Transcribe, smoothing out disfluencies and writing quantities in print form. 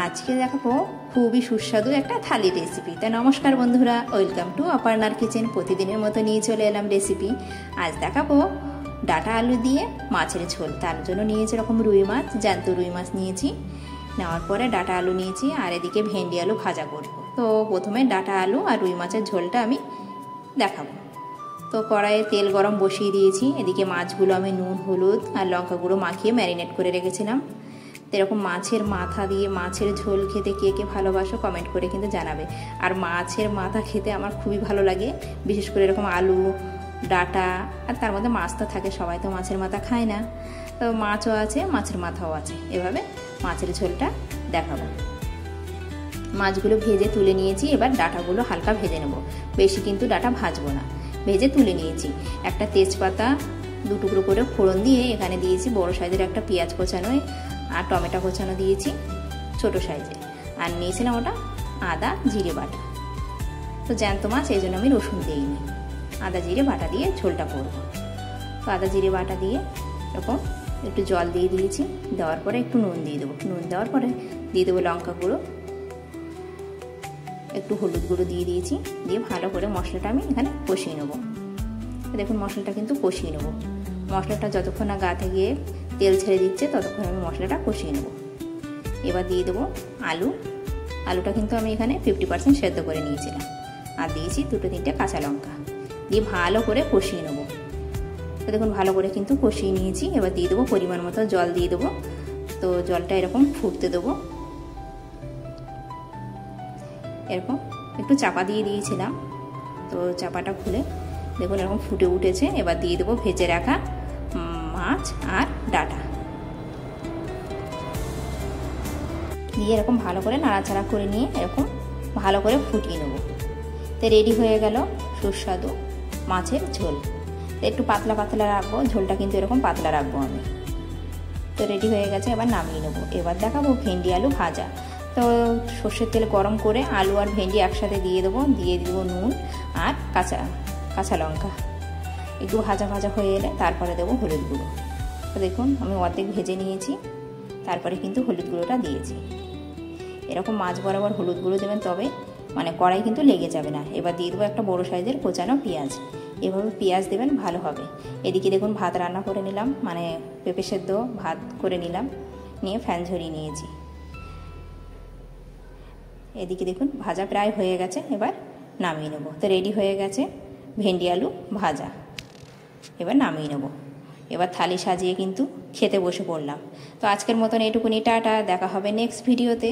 আজকে দেখাবো খুবই সুস্বাদু একটা থালি রেসিপি। তাই নমস্কার বন্ধুরা, ওয়েলকাম টু অপর্ণার কিচেন। প্রতিদিনের মতো নিয়ে চলে এলাম রেসিপি। আজ দেখাবো ডাটা আলু দিয়ে মাছের ঝোল। তার জন্য নিয়েছি এরকম রুই মাছ, জ্যান্ত রুই মাছ নিয়েছি। নেওয়ার পরে ডাটা আলু নিয়েছি, আর এদিকে ভেন্ডি আলু ভাজা করব। তো প্রথমে ডাটা আলু আর রুই মাছের ঝোলটা আমি দেখাবো। তো কড়াইয়ে তেল গরম বসিয়ে দিয়েছি। এদিকে মাছগুলো আমি নুন, হলুদ আর লঙ্কা গুঁড়ো মাখিয়ে ম্যারিনেট করে রেখেছিলাম। তো এরকম মাছের মাথা দিয়ে মাছের ঝোল খেতে কে কে ভালোবাসো কমেন্ট করে কিন্তু জানাবে। আর মাছের মাথা খেতে আমার খুবই ভালো লাগে, বিশেষ করে এরকম আলু, ডাটা আর তার মধ্যে মাছ তো থাকে। সবাই তো মাছের মাথা খায় না, তো মাছও আছে, মাছের মাথাও আছে। এভাবে মাছের ঝোলটা দেখাবো। মাছগুলো ভেজে তুলে নিয়েছি। এবার ডাটাগুলো হালকা ভেজে নেব, বেশি কিন্তু ডাটা ভাজবো না। ভেজে তুলে নিয়েছি। একটা তেজপাতা 2 টুকরো করে ফোড়ন দিয়ে এখানে দিয়েছি বড় সাইজের একটা পেঁয়াজ কোচানো আর টমেটো কোচানো দিয়েছি ছোট সাইজের। আর নিয়েছিলাম ওটা আদা জিরে বাটা। তো জ্যান্ত মাছ এই জন্য আমি রসুন দিইনি, আদা জিরে বাটা দিয়ে ঝোলটা করব। তো আদা জিরে বাটা দিয়ে এরকম একটু জল দিয়ে দিয়েছি। দেওয়ার পরে একটু নুন দিয়ে দেবো। নুন দেওয়ার পরে দিয়ে দেবো লঙ্কা গুঁড়ো, একটু হলুদ গুঁড়ো দিয়ে দিয়েছি। দিয়ে ভালো করে মশলাটা আমি এখানে কষিয়ে নেবো। দেখুন মশলাটা কিন্তু কষিয়ে নেবো। মশলাটা যতক্ষণ না গা থেকে তেল ছেড়ে দিচ্ছে ততক্ষণ আমি মশলাটা কষিয়ে নেব। এবার দিয়ে দেবো আলু। আলুটা কিন্তু আমি এখানে 50% সেদ্ধ করে নিয়েছিলাম। আর দিয়েছি 2-3টে কাঁচা লঙ্কা দিয়ে ভালো করে কষিয়ে নেব। তো দেখুন ভালো করে কিন্তু কষিয়ে নিয়েছি। এবার দিয়ে দেবো পরিমাণ মতো জল দিয়ে দেবো। তো জলটা এরকম ফুটতে দেবো। এরকম একটু চাপা দিয়ে দিয়েছিলাম, তো চাপাটা খুলে দেখুন এরকম ফুটে উঠেছে। এবার দিয়ে দেবো ভেজে রাখা মাছ আর ডাটা দিয়ে এরকম ভালো করে নাড়াচাড়া করে নিয়ে এরকম ভালো করে ফুটিয়ে নেব। তো রেডি হয়ে গেল সুস্বাদু মাছের ঝোল। তো একটু পাতলা পাতলা রাখবো, ঝোলটা কিন্তু এরকম পাতলা রাখবো আমি। তো রেডি হয়ে গেছে, এবার নামিয়ে নেবো। এবার দেখাবো ভেন্ডি আলু ভাজা। তো সর্ষের তেল গরম করে আলু আর ভেন্ডি একসাথে দিয়ে দেবো। দিয়ে দেবো নুন আর কাঁচা লঙ্কা। একটু ভাজা ভাজা হয়ে এলে তারপরে দেবো হলুদ গুঁড়ো। তো দেখুন আমি অর্ধেক ভেজে নিয়েছি, তারপরে কিন্তু হলুদ গুঁড়োটা দিয়েছি। এরকম মাছ বরাবর হলুদ গুঁড়ো দেবেন, তবে মানে কড়াই কিন্তু লেগে যাবে না। এবার দিয়ে দেবো একটা বড়ো সাইজের কোচানো পেঁয়াজ। এভাবে পেঁয়াজ দেবেন, ভালো হবে। এদিকে দেখুন ভাত রান্না করে নিলাম, মানে পেঁপে সেদ্ধ ভাত করে নিলাম, নিয়ে ফ্যান ঝরিয়ে নিয়েছি। এদিকে দেখুন ভাজা প্রায় হয়ে গেছে, এবার নামিয়ে নেব। তো রেডি হয়ে গেছে ভেন্ডি আলু ভাজা। এবার নামিয়ে নেব। এবার থালি সাজিয়ে কিন্তু খেতে বসে পড়লাম। তো আজকের মতন এটুকুনি, টাটা। দেখা হবে নেক্সট ভিডিওতে।